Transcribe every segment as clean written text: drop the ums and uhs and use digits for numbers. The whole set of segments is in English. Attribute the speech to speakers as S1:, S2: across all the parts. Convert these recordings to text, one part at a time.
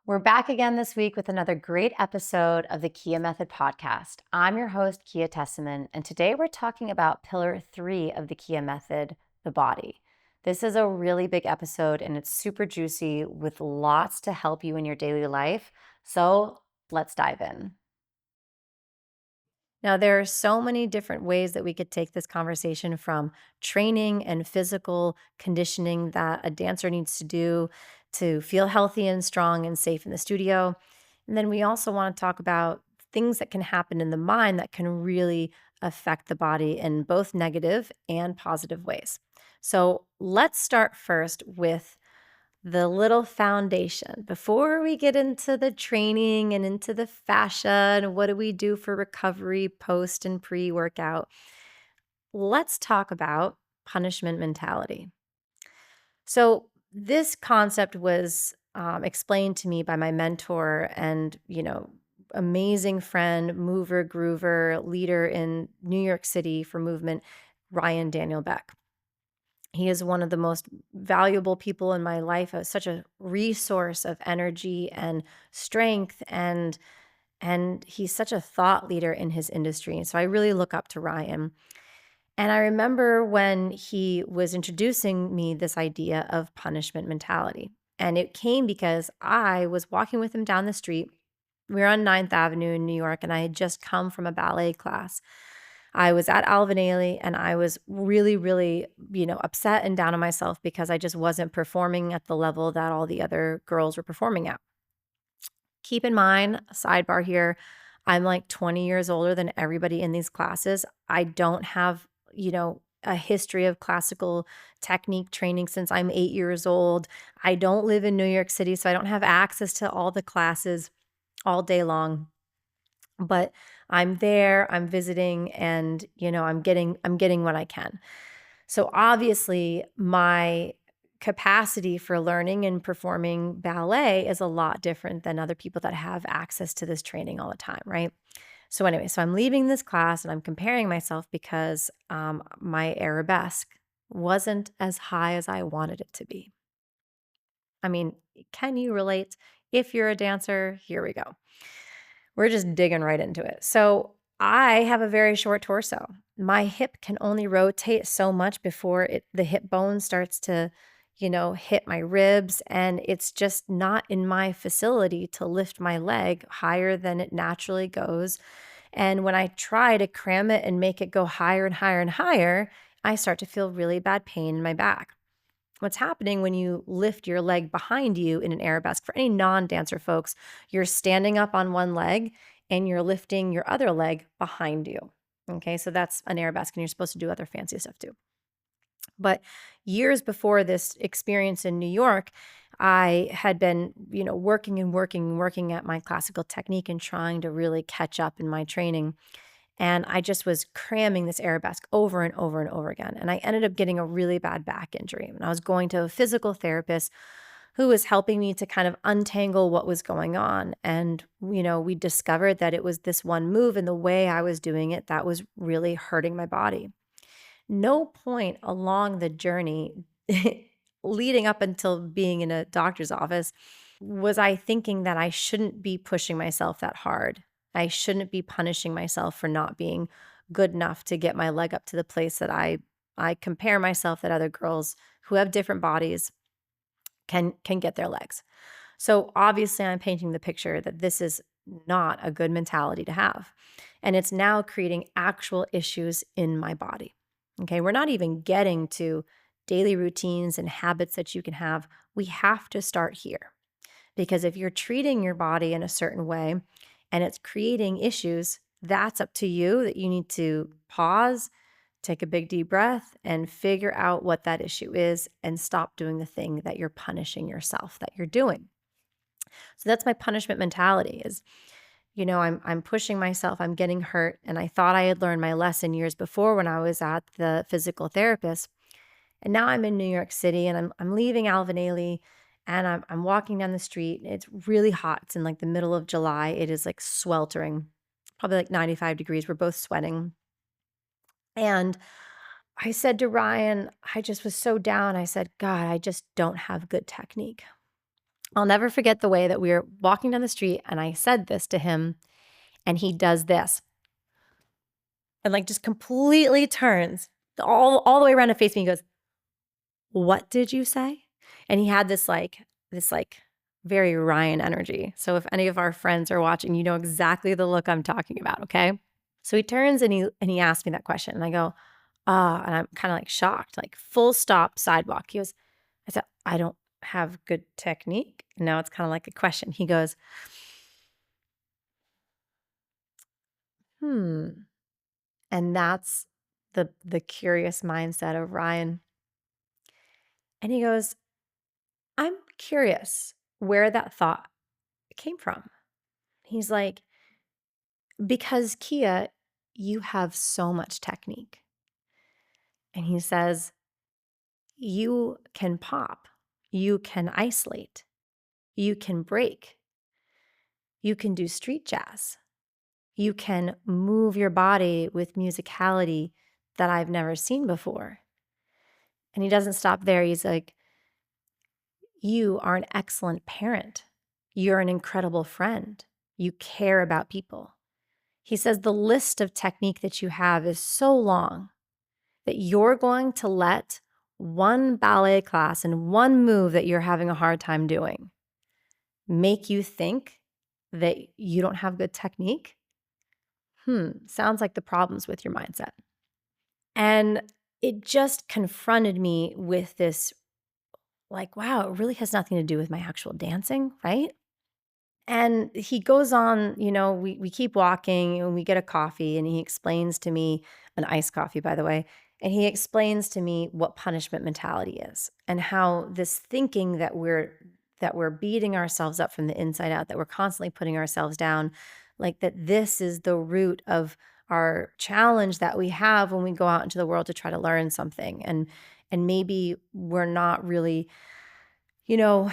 S1: We're back again this week with another great episode of the KEA Method podcast. I'm your host, KEA Tesseyman, and today we're talking about pillar 3 of the KEA Method, the body. This is a really big episode and it's super juicy with lots to help you in your daily life. So let's dive in. Now, there are so many different ways that we could take this conversation, from training and physical conditioning that a dancer needs to do to feel healthy and strong and safe in the studio. And then we also want to talk about things that can happen in the mind that can really affect the body in both negative and positive ways. So let's start first with the little foundation. Before we get into the training and into the fascia and what do we do for recovery post and pre-workout, let's talk about punishment mentality. So this concept was explained to me by my mentor and, amazing friend, mover, groover, leader in New York City for movement, Ryan Daniel Beck. He is one of the most valuable people in my life, such a resource of energy and strength, and he's such a thought leader in his industry. So I really look up to Ryan. And I remember when he was introducing me this idea of punishment mentality. And it came because I was walking with him down the street. We were on 9th Avenue in New York, and I had just come from a ballet class. I was at Alvin Ailey and I was really, really, upset and down on myself because I just wasn't performing at the level that all the other girls were performing at. Keep in mind, sidebar here, I'm like 20 years older than everybody in these classes. I don't have, a history of classical technique training since I'm 8 years old. I don't live in New York City, so I don't have access to all the classes all day long. But I'm there, I'm visiting, and I'm getting what I can. So obviously my capacity for learning and performing ballet is a lot different than other people that have access to this training all the time, right? So anyway, so I'm leaving this class and I'm comparing myself because my arabesque wasn't as high as I wanted it to be. I mean, can you relate? If you're a dancer, here we go. We're just digging right into it. So I have a very short torso. My hip can only rotate so much before the hip bone starts to, hit my ribs. And it's just not in my facility to lift my leg higher than it naturally goes. And when I try to cram it and make it go higher and higher and higher, I start to feel really bad pain in my back. What's happening when you lift your leg behind you in an arabesque, for any non-dancer folks, you're standing up on one leg and you're lifting your other leg behind you. Okay, so that's an arabesque, and you're supposed to do other fancy stuff too. But years before this experience in New York, I had been, working and working and working at my classical technique and trying to really catch up in my training. And I just was cramming this arabesque over and over and over again. And I ended up getting a really bad back injury. And I was going to a physical therapist who was helping me to kind of untangle what was going on. And, we discovered that it was this one move and the way I was doing it that was really hurting my body. No point along the journey leading up until being in a doctor's office was I thinking that I shouldn't be pushing myself that hard. I shouldn't be punishing myself for not being good enough to get my leg up to the place that I compare myself that other girls who have different bodies can get their legs. So obviously I'm painting the picture that this is not a good mentality to have. And it's now creating actual issues in my body. Okay, we're not even getting to daily routines and habits that you can have. We have to start here. Because if you're treating your body in a certain way and it's creating issues, that's up to you. That you need to pause, take a big deep breath, and figure out what that issue is and stop doing the thing that you're punishing yourself that you're doing. So that's my punishment mentality is, I'm pushing myself, I'm getting hurt. And I thought I had learned my lesson years before when I was at the physical therapist. And now I'm in New York City and I'm leaving Alvin Ailey and I'm walking down the street. It's really hot. It's in like the middle of July. It is like sweltering, probably like 95 degrees. We're both sweating. And I said to Ryan, I just was so down. I said, God, I just don't have good technique. I'll never forget the way that we were walking down the street and I said this to him and he does this and like just completely turns all the way around to face me. He goes, "What did you say?" And he had this very Ryan energy. So if any of our friends are watching, you know exactly the look I'm talking about, okay? So he turns and he asked me that question and I go, "Ah," and I'm kind of like shocked, like full stop sidewalk. He goes, I said, "I don't have good technique." And now it's kind of like a question. He goes, "Hmm." And that's the curious mindset of Ryan. And he goes, "I'm curious where that thought came from." He's like, "Because Kia, you have so much technique." And he says, "You can pop, you can isolate, you can break, you can do street jazz, you can move your body with musicality that I've never seen before." And he doesn't stop there. He's like, "You are an excellent parent. You're an incredible friend. You care about people." He says the list of technique that you have is so long that you're going to let one ballet class and one move that you're having a hard time doing make you think that you don't have good technique? Sounds like the problems with your mindset. And it just confronted me with this like, wow, it really has nothing to do with my actual dancing, right? And he goes on, we keep walking and we get a coffee and he explains to me, an iced coffee, by the way, and he explains to me what punishment mentality is and how this thinking that we're beating ourselves up from the inside out, that we're constantly putting ourselves down, like that this is the root of our challenge that we have when we go out into the world to try to learn something. And maybe we're not really, you know,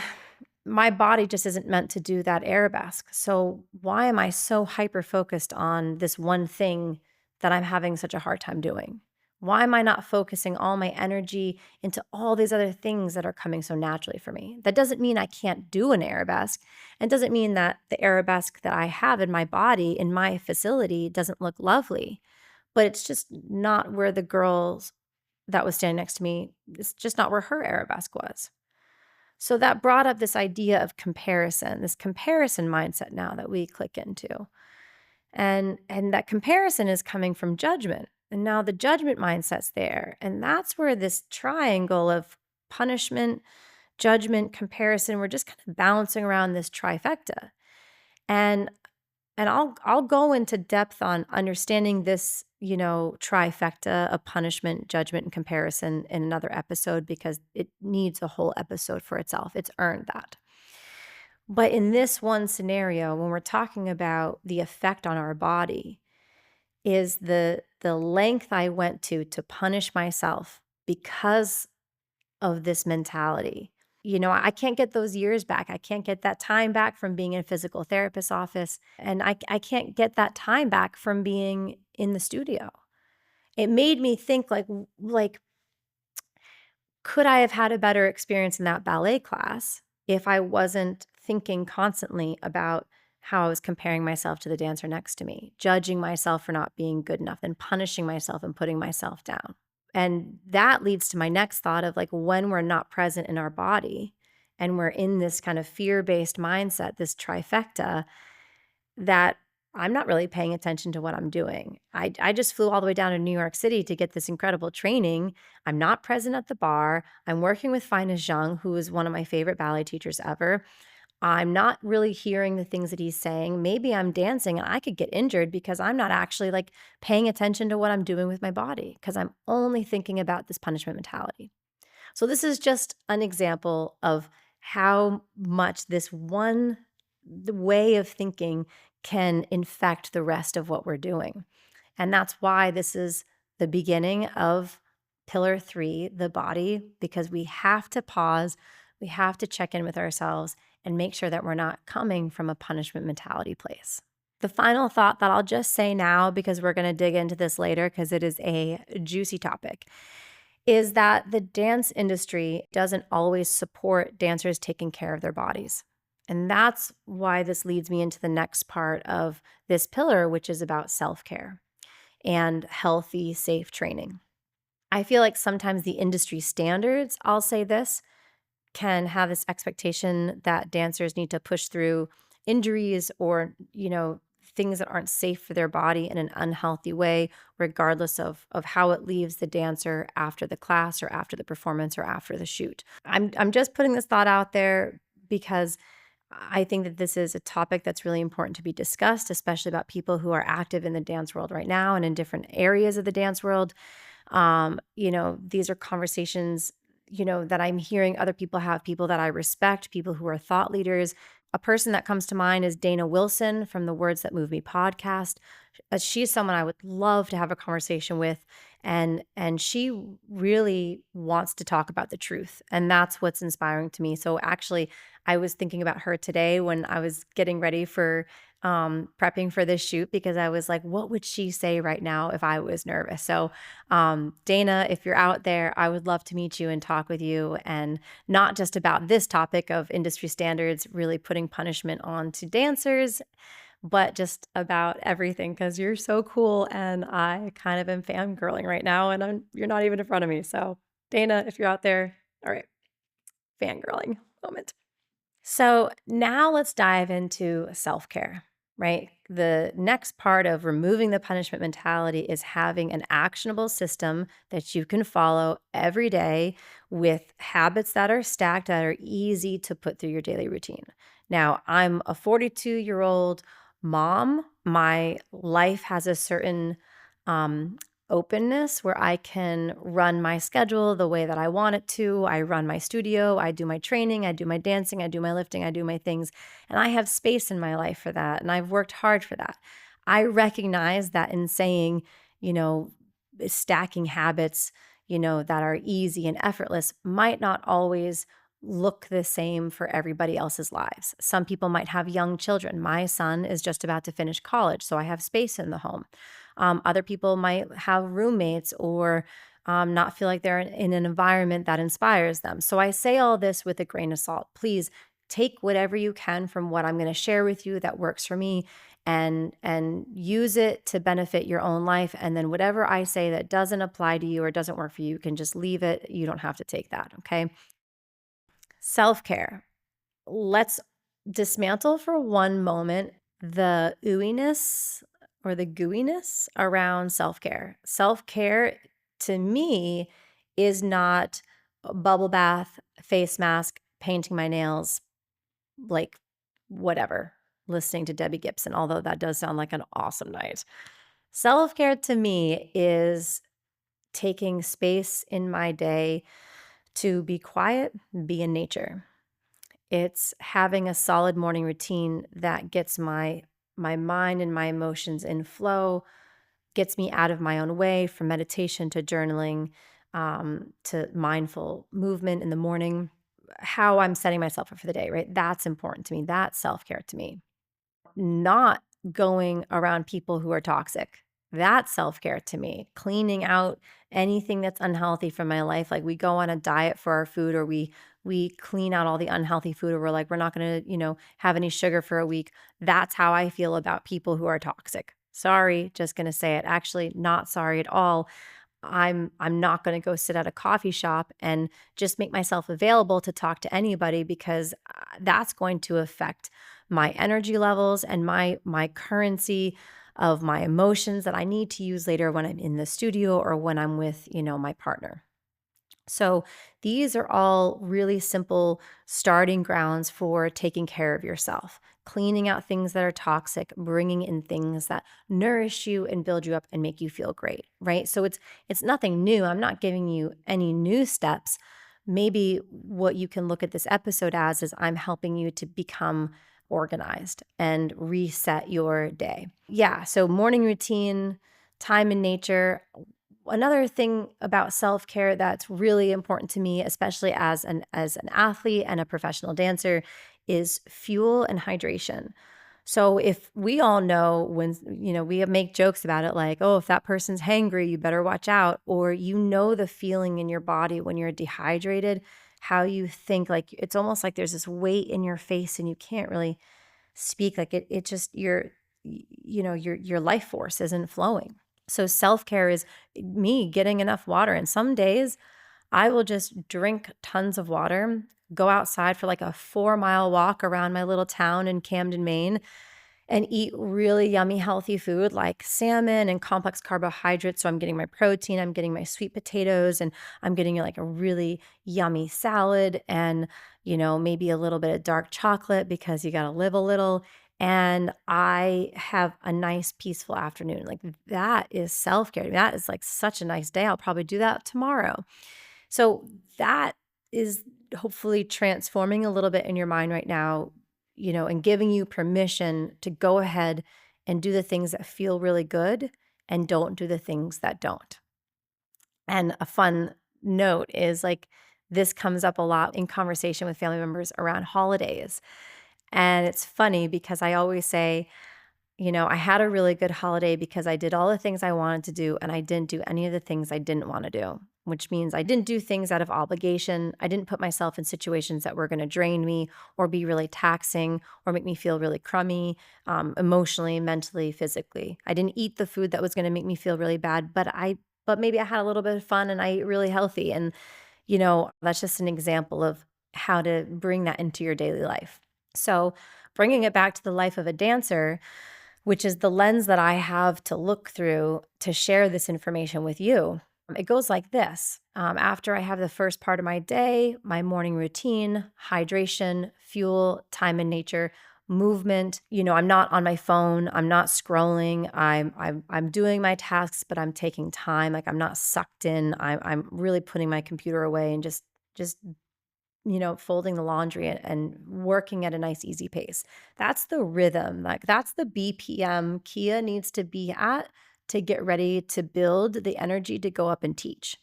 S1: my body just isn't meant to do that arabesque. So why am I so hyper focused on this one thing that I'm having such a hard time doing? Why am I not focusing all my energy into all these other things that are coming so naturally for me? That doesn't mean I can't do an arabesque, and doesn't mean that the arabesque that I have in my body, in my facility, doesn't look lovely. But it's just not where the girl that was standing next to me, it's just not where her arabesque was. So that brought up this idea of comparison, this comparison mindset now that we click into. And that comparison is coming from judgment. And now the judgment mindset's there. And that's where this triangle of punishment, judgment, comparison, we're just kind of bouncing around this trifecta. And I'll go into depth on understanding this, trifecta of punishment, judgment, and comparison in another episode because it needs a whole episode for itself. It's earned that. But in this one scenario, when we're talking about the effect on our body, is the length I went to punish myself because of this mentality. I can't get those years back. I can't get that time back from being in a physical therapist's office. And I can't get that time back from being in the studio. It made me think like, could I have had a better experience in that ballet class if I wasn't thinking constantly about how I was comparing myself to the dancer next to me, judging myself for not being good enough, and punishing myself and putting myself down? And that leads to my next thought of like when we're not present in our body and we're in this kind of fear-based mindset, this trifecta, that I'm not really paying attention to what I'm doing. I just flew all the way down to New York City to get this incredible training. I'm not present at the bar. I'm working with Finest Zhang, who is one of my favorite ballet teachers ever. I'm not really hearing the things that he's saying. Maybe I'm dancing and I could get injured because I'm not actually like paying attention to what I'm doing with my body because I'm only thinking about this punishment mentality. So this is just an example of how much this one the way of thinking can infect the rest of what we're doing. And that's why this is the beginning of pillar 3, the body, because we have to pause, we have to check in with ourselves and make sure that we're not coming from a punishment mentality place. The final thought that I'll just say now, because we're going to dig into this later because it is a juicy topic, is that the dance industry doesn't always support dancers taking care of their bodies. And that's why this leads me into the next part of this pillar, which is about self-care and healthy, safe training. I feel like sometimes the industry standards, I'll say this, can have this expectation that dancers need to push through injuries or, things that aren't safe for their body in an unhealthy way, regardless of how it leaves the dancer after the class or after the performance or after the shoot. I'm just putting this thought out there because I think that this is a topic that's really important to be discussed, especially about people who are active in the dance world right now and in different areas of the dance world. These are conversations, that I'm hearing other people have, people that I respect, people who are thought leaders. A person that comes to mind is Dana Wilson from the Words That Move Me podcast. She's someone I would love to have a conversation with, and she really wants to talk about the truth, and that's what's inspiring to me. So actually, I was thinking about her today when I was getting ready for prepping for this shoot, because I was like, what would she say right now if I was nervous? So Dana, if you're out there, I would love to meet you and talk with you, and not just about this topic of industry standards, really putting punishment on to dancers, but just about everything, because you're so cool and I kind of am fangirling right now, and you're not even in front of me. So Dana, if you're out there, all right, fangirling moment. So now let's dive into self care, right? The next part of removing the punishment mentality is having an actionable system that you can follow every day with habits that are stacked, that are easy to put through your daily routine. Now, I'm a 42-year-old mom. My life has a certain um, openness where I can run my schedule the way that I want it to. I run my studio, I do my training, I do my dancing, I do my lifting, I do my things, and I have space in my life for that. And I've worked hard for that. I recognize that in saying, you know, stacking habits, that are easy and effortless might not always look the same for everybody else's lives. Some people might have young children. My son is just about to finish college, so I have space in the home. Other people might have roommates or not feel like they're in an environment that inspires them. So I say all this with a grain of salt. Please take whatever you can from what I'm going to share with you that works for me, and use it to benefit your own life. And then whatever I say that doesn't apply to you or doesn't work for you, you can just leave it. You don't have to take that. Okay. Self-care. Let's dismantle for one moment the ooiness or the gooiness around self-care. Self-care to me is not a bubble bath, face mask, painting my nails, like whatever, listening to Debbie Gibson, although that does sound like an awesome night. Self-care to me is taking space in my day to be quiet, be in nature. It's having a solid morning routine that gets my mind and my emotions in flow, gets me out of my own way, from meditation to journaling, to mindful movement in the morning. How I'm setting myself up for the day, right? That's important to me. That's self-care to me. Not going around people who are toxic. That's self-care to me. Cleaning out anything that's unhealthy from my life. Like, we go on a diet for our food, or we clean out all the unhealthy food, or we're like, we're not going to, have any sugar for a week. That's how I feel about people who are toxic. Sorry, just going to say it. Actually, not sorry at all. I'm not going to go sit at a coffee shop and just make myself available to talk to anybody, because that's going to affect my energy levels and my currency of my emotions that I need to use later when I'm in the studio or when I'm with, my partner. So these are all really simple starting grounds for taking care of yourself, cleaning out things that are toxic, bringing in things that nourish you and build you up and make you feel great, right? So it's nothing new. I'm not giving you any new steps. Maybe what you can look at this episode as is I'm helping you to become organized and reset your day. Yeah, so morning routine, time in nature. Another thing about self-care that's really important to me, especially as an athlete and a professional dancer, is fuel and hydration. So if we all know, when we make jokes about it, like, oh, if that person's hangry, you better watch out, or the feeling in your body when you're dehydrated, how you think. Like, it's almost like there's this weight in your face and you can't really speak. Like, it just, your life force isn't flowing. So self-care is me getting enough water. And some days I will just drink tons of water, go outside for like a 4-mile walk around my little town in Camden, Maine, and eat really yummy, healthy food like salmon and complex carbohydrates. So I'm getting my protein, I'm getting my sweet potatoes, and I'm getting like a really yummy salad and, maybe a little bit of dark chocolate because you got to live a little. And I have a nice, peaceful afternoon. Like, that is self care. That is like such a nice day. I'll probably do that tomorrow. So that is hopefully transforming a little bit in your mind right now, and giving you permission to go ahead and do the things that feel really good and don't do the things that don't. And a fun note is like, this comes up a lot in conversation with family members around holidays. And it's funny because I always say, I had a really good holiday because I did all the things I wanted to do and I didn't do any of the things I didn't want to do, which means I didn't do things out of obligation. I didn't put myself in situations that were going to drain me or be really taxing or make me feel really crummy, emotionally, mentally, physically. I didn't eat the food that was going to make me feel really bad, but maybe I had a little bit of fun and I ate really healthy. And, that's just an example of how to bring that into your daily life. So bringing it back to the life of a dancer, which is the lens that I have to look through to share this information with you. It goes like this. After I have the first part of my day, my morning routine, hydration, fuel, time in nature, movement. I'm not on my phone. I'm not scrolling. I'm doing my tasks, but I'm taking time. Like, I'm not sucked in. I'm really putting my computer away and just folding the laundry and working at a nice, easy pace. That's the rhythm. Like, that's the BPM KEA needs to be at to get ready to build the energy to go up and teach.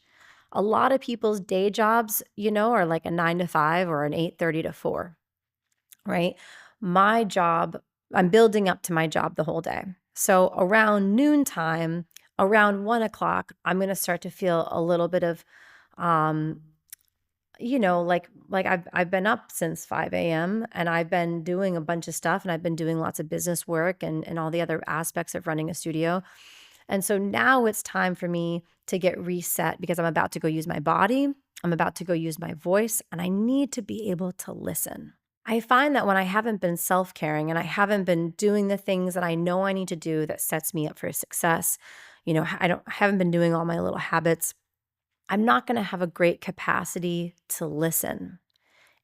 S1: A lot of people's day jobs, are like a 9 to 5 or an 8:30 to 4, right? My job, I'm building up to my job the whole day. So around noontime, around 1 o'clock, I'm going to start to feel a little bit of, um, like I've been up since 5 a.m. and I've been doing a bunch of stuff and I've been doing lots of business work and all the other aspects of running a studio. And so now it's time for me to get reset because I'm about to go use my body. I'm about to go use my voice and I need to be able to listen. I find that when I haven't been self-caring and I haven't been doing the things that I know I need to do that sets me up for success, I haven't been doing all my little habits, I'm not going to have a great capacity to listen.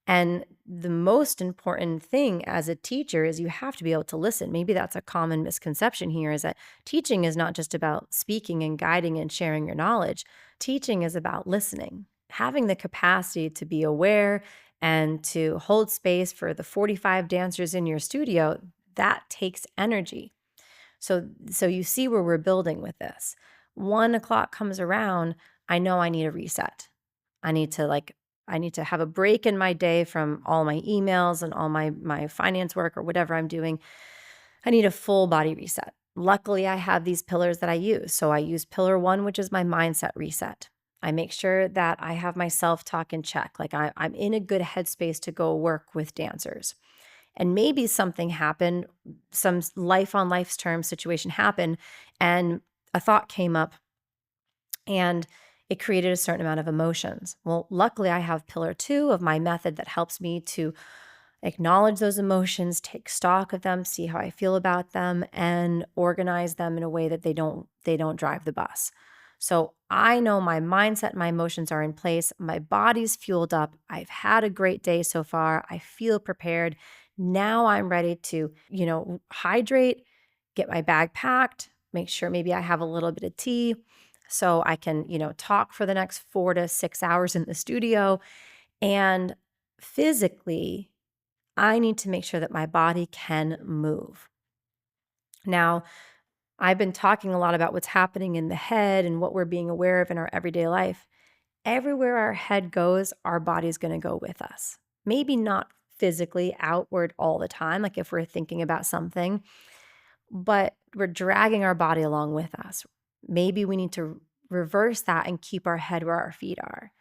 S1: And the most important thing as a teacher is you have to be able to listen. Maybe that's a common misconception here, is that teaching is not just about speaking and guiding and sharing your knowledge. Teaching is about listening, having the capacity to be aware and to hold space for the 45 dancers in your studio. That takes energy. So you see where we're building with this. 1 o'clock comes around, I know I need a reset. I need to have a break in my day from all my emails and all my finance work or whatever I'm doing. I need a full body reset. Luckily, I have these pillars that I use. So I use pillar 1, which is my mindset reset. I make sure that I have my self-talk in check. Like, I'm in a good headspace to go work with dancers. And maybe something happened, some life on life's terms situation happened, and a thought came up and it created a certain amount of emotions. Well, luckily, I have pillar 2 of my method that helps me to acknowledge those emotions, take stock of them, see how I feel about them, and organize them in a way that they don't drive the bus. So I know my mindset, my emotions are in place. My body's fueled up. I've had a great day so far. I feel prepared. Now I'm ready to, hydrate, get my bag packed, make sure maybe I have a little bit of tea so I can, talk for the next 4 to 6 hours in the studio. And physically, I need to make sure that my body can move. Now, I've been talking a lot about what's happening in the head and what we're being aware of in our everyday life. Everywhere our head goes, our body's going to go with us. Maybe not physically outward all the time, like if we're thinking about something, but we're dragging our body along with us. Maybe we need to reverse that and keep our head where our feet are.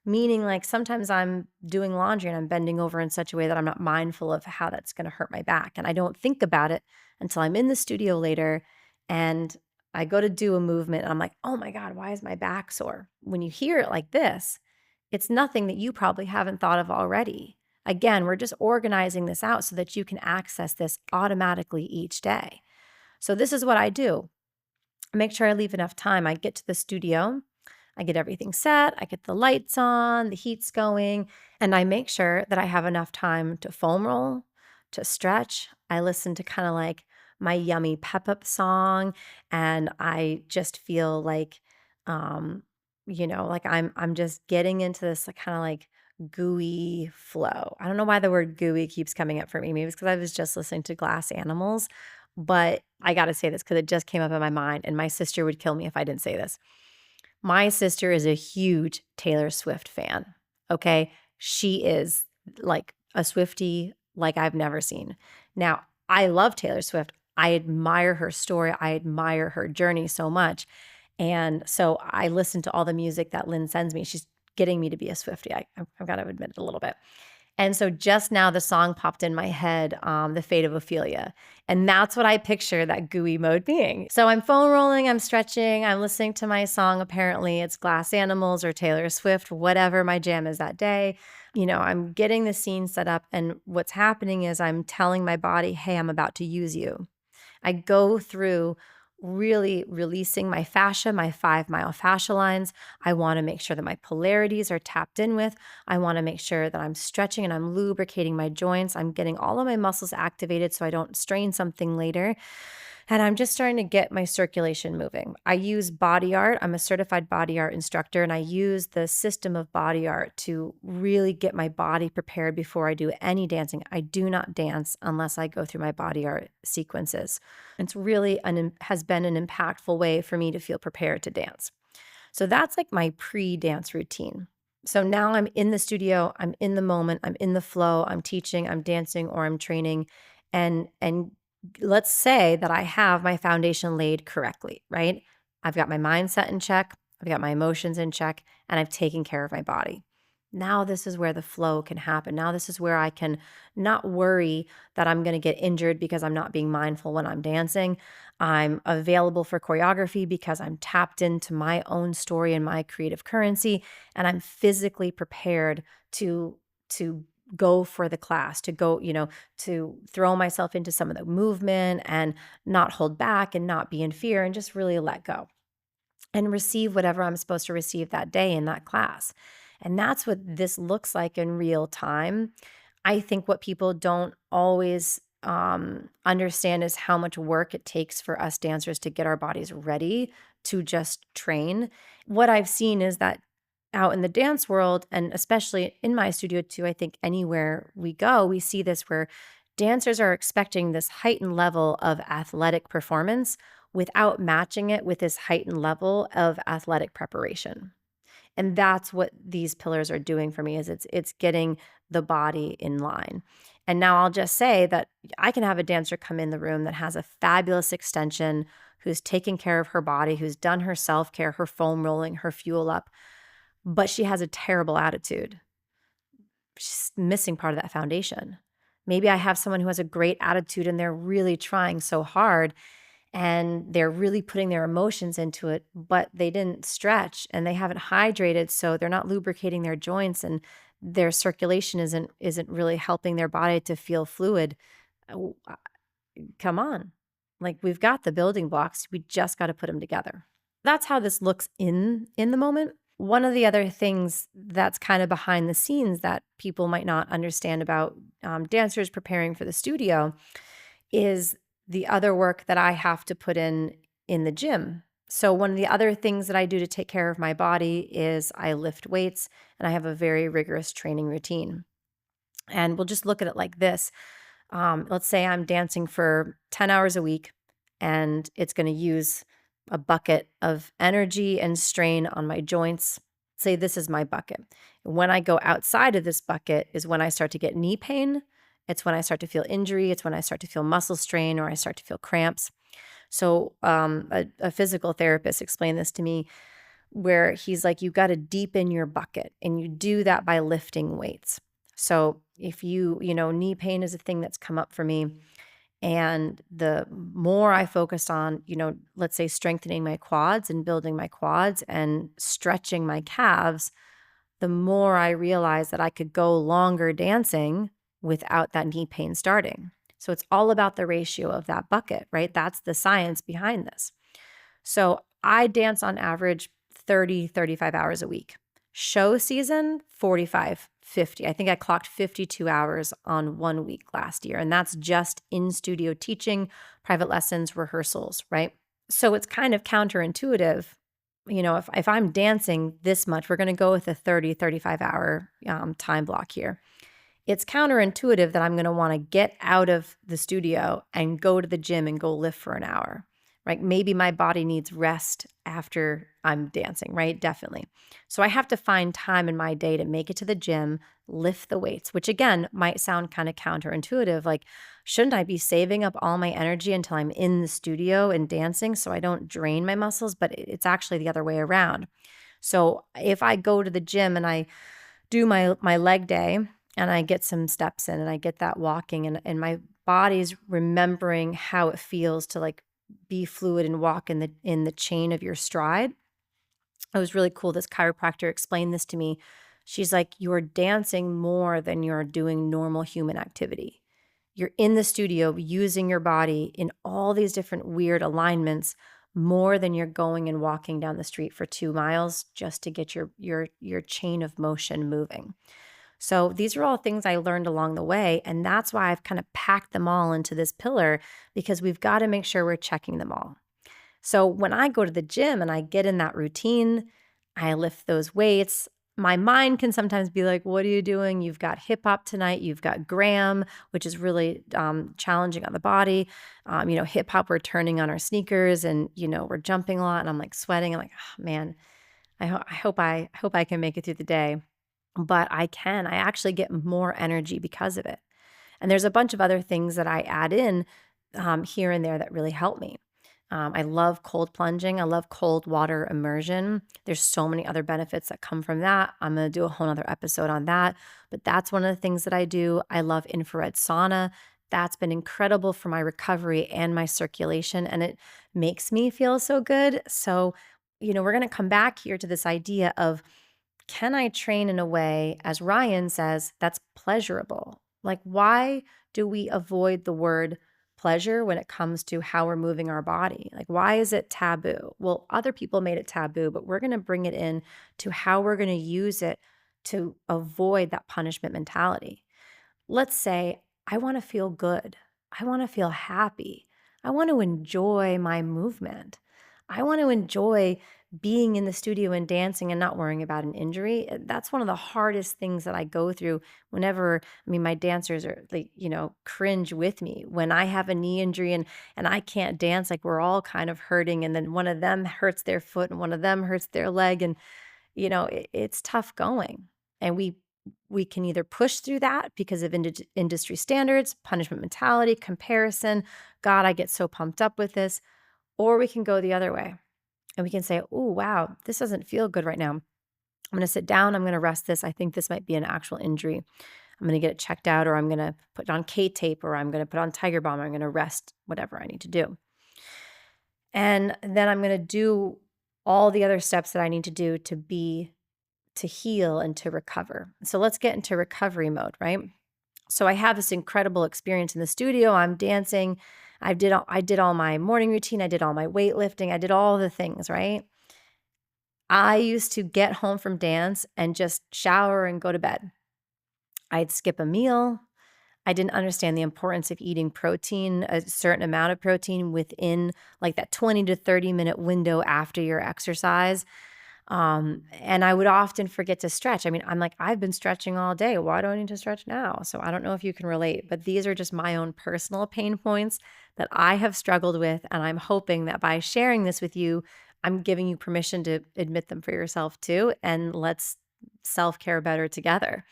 S1: Meaning, like, sometimes I'm doing laundry and I'm bending over in such a way that I'm not mindful of how that's gonna hurt my back, and I don't think about it until I'm in the studio later, and I go to do a movement, and I'm like, "Oh my god, why is my back sore?" When you hear it like this, it's nothing that you probably haven't thought of already. Again, we're just organizing this out so that you can access this automatically each day. So this is what I do. I make sure I leave enough time. I get to the studio, I get everything set, I get the lights on, the heat's going, and I make sure that I have enough time to foam roll, to stretch. I listen to kind of like my yummy pep up song, and I just feel like, um, like I'm just getting into this kind of like gooey flow. I don't know why the word gooey keeps coming up for me. Maybe it's because I was just listening to Glass Animals, but I got to say this because it just came up in my mind, and my sister would kill me if I didn't say this. My sister is a huge Taylor Swift fan, okay? She is like a Swiftie like I've never seen. Now, I love Taylor Swift. I admire her story. I admire her journey so much. And so I listen to all the music that Lynn sends me. She's getting me to be a Swiftie. I've got to admit it a little bit. And so just now the song popped in my head, The Fate of Ophelia. And that's what I picture that gooey mode being. So I'm foam rolling, I'm stretching, I'm listening to my song. Apparently it's Glass Animals or Taylor Swift, whatever my jam is that day. I'm getting the scene set up. And what's happening is I'm telling my body, hey, I'm about to use you. I go through really releasing my fascia, my 5 mile fascia lines. I want to make sure that my polarities are tapped in with. I want to make sure that I'm stretching and I'm lubricating my joints. I'm getting all of my muscles activated so I don't strain something later. And I'm just starting to get my circulation moving. I use body art. I'm a certified body art instructor, and I use the system of body art to really get my body prepared before I do any dancing. I do not dance unless I go through my body art sequences. It's really has been an impactful way for me to feel prepared to dance. So that's like my pre-dance routine. So now I'm in the studio, I'm in the moment, I'm in the flow, I'm teaching, I'm dancing, or I'm training. And let's say that I have my foundation laid correctly, right? I've got my mindset in check, I've got my emotions in check, and I've taken care of my body. Now this is where the flow can happen. Now this is where I can not worry that I'm going to get injured because I'm not being mindful when I'm dancing. I'm available for choreography because I'm tapped into my own story and my creative currency, and I'm physically prepared to go for the class, to go, to throw myself into some of the movement and not hold back and not be in fear and just really let go and receive whatever I'm supposed to receive that day in that class. And that's what this looks like in real time. I think what people don't always understand is how much work it takes for us dancers to get our bodies ready to just train. What I've seen is that out in the dance world, and especially in my studio too, I think anywhere we go, we see this where dancers are expecting this heightened level of athletic performance without matching it with this heightened level of athletic preparation. And that's what these pillars are doing for me is it's getting the body in line. And now I'll just say that I can have a dancer come in the room that has a fabulous extension, who's taken care of her body, who's done her self-care, her foam rolling, her fuel up, but she has a terrible attitude. She's missing part of that foundation. Maybe I have someone who has a great attitude and they're really trying so hard and they're really putting their emotions into it, but they didn't stretch and they haven't hydrated, so they're not lubricating their joints and their circulation isn't really helping their body to feel fluid. Come on. Like, we've got the building blocks, we just got to put them together. That's how this looks in the moment. One of the other things that's kind of behind the scenes that people might not understand about dancers preparing for the studio is the other work that I have to put in the gym. So one of the other things that I do to take care of my body is I lift weights, and I have a very rigorous training routine. And we'll just look at it like this. Let's say I'm dancing for 10 hours a week, and it's going to use a bucket of energy and strain on my joints. Say this is my bucket. When I go outside of this bucket is when I start to get knee pain. It's when I start to feel injury. It's when I start to feel muscle strain or I start to feel cramps. So a physical therapist explained this to me. where he's like, you got to deepen your bucket, and you do that by lifting weights. So if knee pain is a thing that's come up for me. And the more I focused on, let's say strengthening my quads and building my quads and stretching my calves, the more I realized that I could go longer dancing without that knee pain starting. So it's all about the ratio of that bucket, right? That's the science behind this. So I dance on average 30, 35 hours a week. Show season, 45, 50. I think I clocked 52 hours on 1 week last year. And that's just in studio teaching, private lessons, rehearsals, right? So it's kind of counterintuitive. If I'm dancing this much, we're going to go with a 30, 35 hour time block here. It's counterintuitive that I'm going to want to get out of the studio and go to the gym and go lift for an hour, right? Maybe my body needs rest after I'm dancing, right? Definitely. So I have to find time in my day to make it to the gym, lift the weights, which again might sound kind of counterintuitive. Like, shouldn't I be saving up all my energy until I'm in the studio and dancing so I don't drain my muscles? But it's actually the other way around. So if I go to the gym and I do my leg day, and I get some steps in and I get that walking, and my body's remembering how it feels to like be fluid and walk in the chain of your stride. It was really cool. This chiropractor explained this to me. She's like, you're dancing more than you're doing normal human activity. You're in the studio using your body in all these different weird alignments more than you're going and walking down the street for 2 miles just to get your chain of motion moving. So these are all things I learned along the way, and that's why I've kind of packed them all into this pillar, because we've got to make sure we're checking them all. So when I go to the gym and I get in that routine, I lift those weights. My mind can sometimes be like, what are you doing? You've got hip hop tonight. You've got Graham, which is really challenging on the body. Hip hop, we're turning on our sneakers and, we're jumping a lot, and I'm like sweating. I'm like, oh, man, I hope I can make it through the day. But I can. I actually get more energy because of it. And there's a bunch of other things that I add in here and there that really help me. I love cold plunging. I love cold water immersion. There's so many other benefits that come from that. I'm going to do a whole other episode on that. But that's one of the things that I do. I love infrared sauna. That's been incredible for my recovery and my circulation, and it makes me feel so good. So, we're going to come back here to this idea of, can I train in a way, as Ryan says, that's pleasurable? Like, why do we avoid the word pleasure when it comes to how we're moving our body? Like, why is it taboo? Well, other people made it taboo, but we're going to bring it in to how we're going to use it to avoid that punishment mentality. Let's say I want to feel good. I want to feel happy. I want to enjoy my movement. I want to enjoy being in the studio and dancing and not worrying about an injury. That's one of the hardest things that I go through whenever, my dancers are like, cringe with me when I have a knee injury and I can't dance. Like, we're all kind of hurting, and then one of them hurts their foot and one of them hurts their leg, and it's tough going. And we can either push through that because of industry standards, punishment mentality, comparison. God, I get so pumped up with this. Or we can go the other way and we can say, oh, wow, this doesn't feel good right now. I'm going to sit down. I'm going to rest this. I think this might be an actual injury. I'm going to get it checked out, or I'm going to put on K-tape, or I'm going to put on Tiger Balm. I'm going to rest, whatever I need to do. And then I'm going to do all the other steps that I need to do to heal and to recover. So let's get into recovery mode, right? So I have this incredible experience in the studio. I'm dancing. I did all my morning routine. I did all my weightlifting. I did all the things, right? I used to get home from dance and just shower and go to bed. I'd skip a meal. I didn't understand the importance of eating protein, a certain amount of protein within like that 20 to 30 minute window after your exercise. And I would often forget to stretch. I'm like, I've been stretching all day. Why do I need to stretch now? So I don't know if you can relate, but these are just my own personal pain points that I have struggled with. And I'm hoping that by sharing this with you, I'm giving you permission to admit them for yourself too. And let's self-care better together.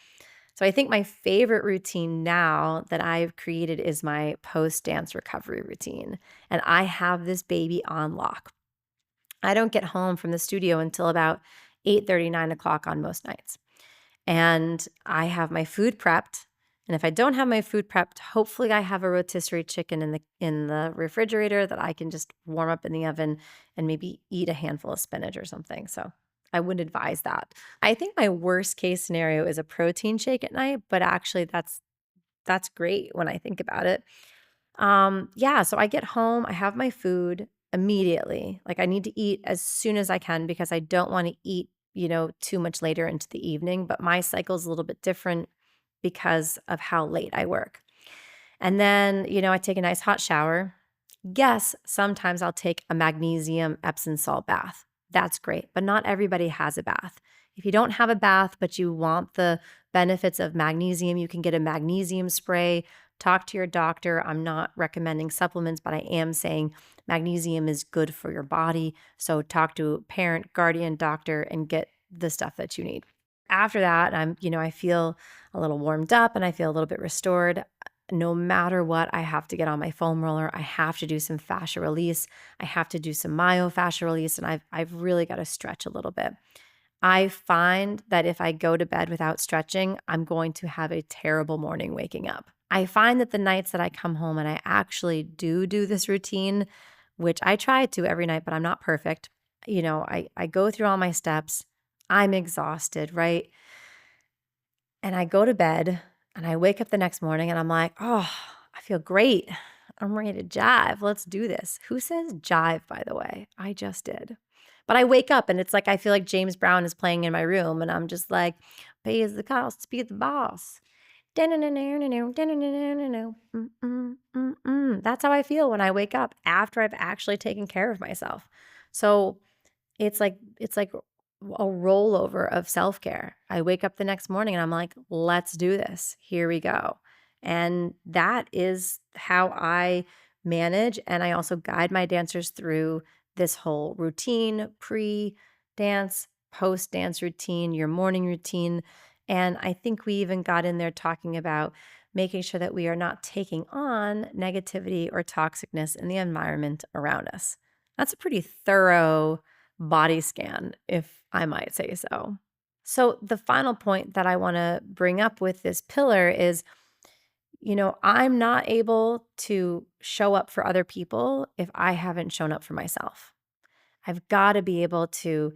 S1: So I think my favorite routine now that I've created is my post-dance recovery routine. And I have this baby on lock. I don't get home from the studio until about 8:30, 9 o'clock on most nights. And I have my food prepped. And if I don't have my food prepped, hopefully I have a rotisserie chicken in the refrigerator that I can just warm up in the oven and maybe eat a handful of spinach or something. So I would advise that. I think my worst case scenario is a protein shake at night, but actually that's great when I think about it. Yeah, so I get home, I have my food immediately. Like I need to eat as soon as I can because I don't want to eat, too much later into the evening, but my cycle's a little bit different because of how late I work. And then, I take a nice hot shower. Yes, sometimes I'll take a magnesium Epsom salt bath. That's great, but not everybody has a bath. If you don't have a bath, but you want the benefits of magnesium, you can get a magnesium spray. Talk to your doctor. I'm not recommending supplements, but I am saying magnesium is good for your body. So talk to a parent, guardian, doctor, and get the stuff that you need. After that, I feel a little warmed up and I feel a little bit restored. No matter what, I have to get on my foam roller. I have to do some fascia release. I have to do some myofascial release, and I've really got to stretch a little bit. I find that if I go to bed without stretching, I'm going to have a terrible morning waking up. I find that the nights that I come home and I actually do this routine, which I try to every night, but I'm not perfect. I go through all my steps. I'm exhausted, right? And I go to bed and I wake up the next morning and I'm like, oh, I feel great. I'm ready to jive. Let's do this. Who says jive, by the way? I just did. But I wake up and it's like I feel like James Brown is playing in my room and I'm just like, pay as the cost, be the boss. That's how I feel when I wake up after I've actually taken care of myself. So it's like a rollover of self-care. I wake up the next morning and I'm like, let's do this. Here we go. And that is how I manage. And I also guide my dancers through this whole routine, pre-dance, post-dance routine, your morning routine. And I think we even got in there talking about making sure that we are not taking on negativity or toxicness in the environment around us. That's a pretty thorough body scan, if I might say so. So, the final point that I want to bring up with this pillar is, I'm not able to show up for other people if I haven't shown up for myself. I've got to be able to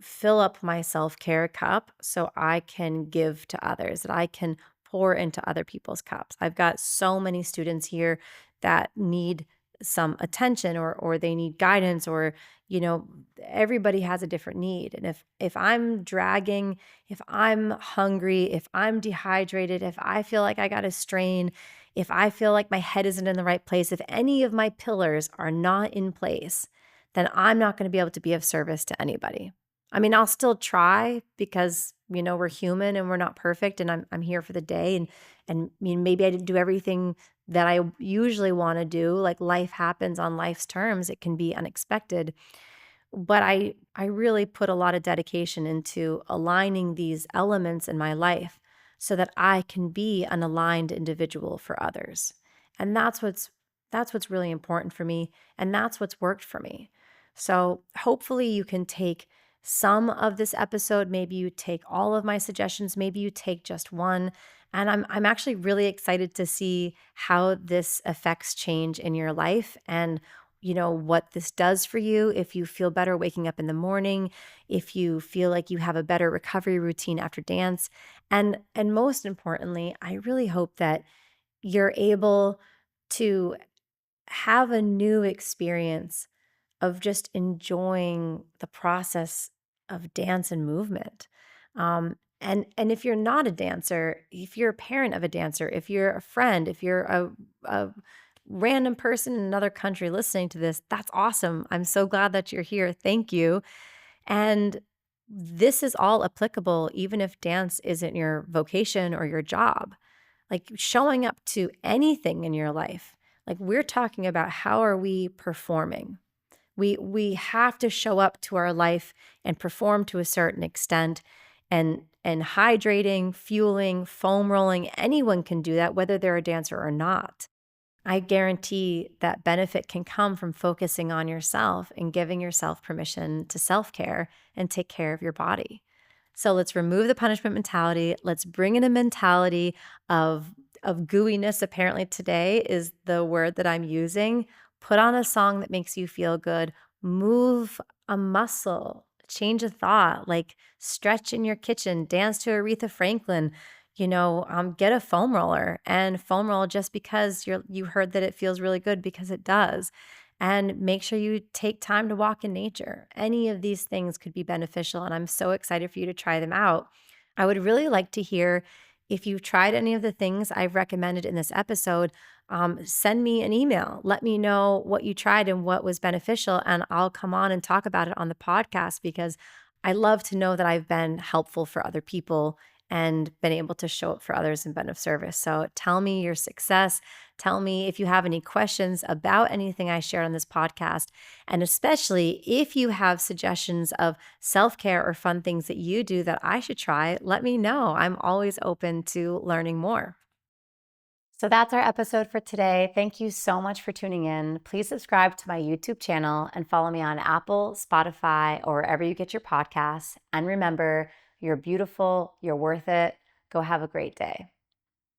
S1: fill up my self-care cup so I can give to others, that I can pour into other people's cups. I've got so many students here that need some attention or they need guidance or you know everybody has a different need. And if I'm dragging, if I'm hungry, if I'm dehydrated, if I feel like I got to strain, if I feel like my head isn't in the right place, if any of my pillars are not in place, then I'm not going to be able to be of service to anybody. I mean, I'll still try because, we're human and we're not perfect and I'm here for the day and maybe I didn't do everything that I usually want to do. Like life happens on life's terms. It can be unexpected. But I really put a lot of dedication into aligning these elements in my life so that I can be an aligned individual for others. And that's what's really important for me and that's what's worked for me. So hopefully you can take some of this episode, maybe you take all of my suggestions, maybe you take just one. And I'm actually really excited to see how this affects change in your life and what this does for you, if you feel better waking up in the morning, if you feel like you have a better recovery routine after dance. And most importantly, I really hope that you're able to have a new experience of just enjoying the process of dance and movement. And if you're not a dancer, if you're a parent of a dancer, if you're a friend, if you're a random person in another country listening to this, that's awesome. I'm so glad that you're here. Thank you. And this is all applicable even if dance isn't your vocation or your job. Like showing up to anything in your life. Like we're talking about how are we performing? We have to show up to our life and perform to a certain extent and hydrating, fueling, foam rolling, anyone can do that whether they're a dancer or not. I guarantee that benefit can come from focusing on yourself and giving yourself permission to self-care and take care of your body. So let's remove the punishment mentality. Let's bring in a mentality of gooiness. Apparently today is the word that I'm using. Put on a song that makes you feel good. Move a muscle. Change a thought, like stretch in your kitchen, dance to Aretha Franklin, get a foam roller and foam roll just because you heard that it feels really good, because it does. And make sure you take time to walk in nature. Any of these things could be beneficial, and I'm so excited for you to try them out. I would really like to hear if you've tried any of the things I've recommended in this episode. Send me an email. Let me know what you tried and what was beneficial, and I'll come on and talk about it on the podcast, because I love to know that I've been helpful for other people and been able to show up for others and been of service. So tell me your success. Tell me if you have any questions about anything I shared on this podcast. And especially if you have suggestions of self care or fun things that you do that I should try, let me know. I'm always open to learning more. So that's our episode for today. Thank you so much for tuning in. Please subscribe to my YouTube channel and follow me on Apple, Spotify, or wherever you get your podcasts. And remember, you're beautiful, you're worth it. Go have a great day.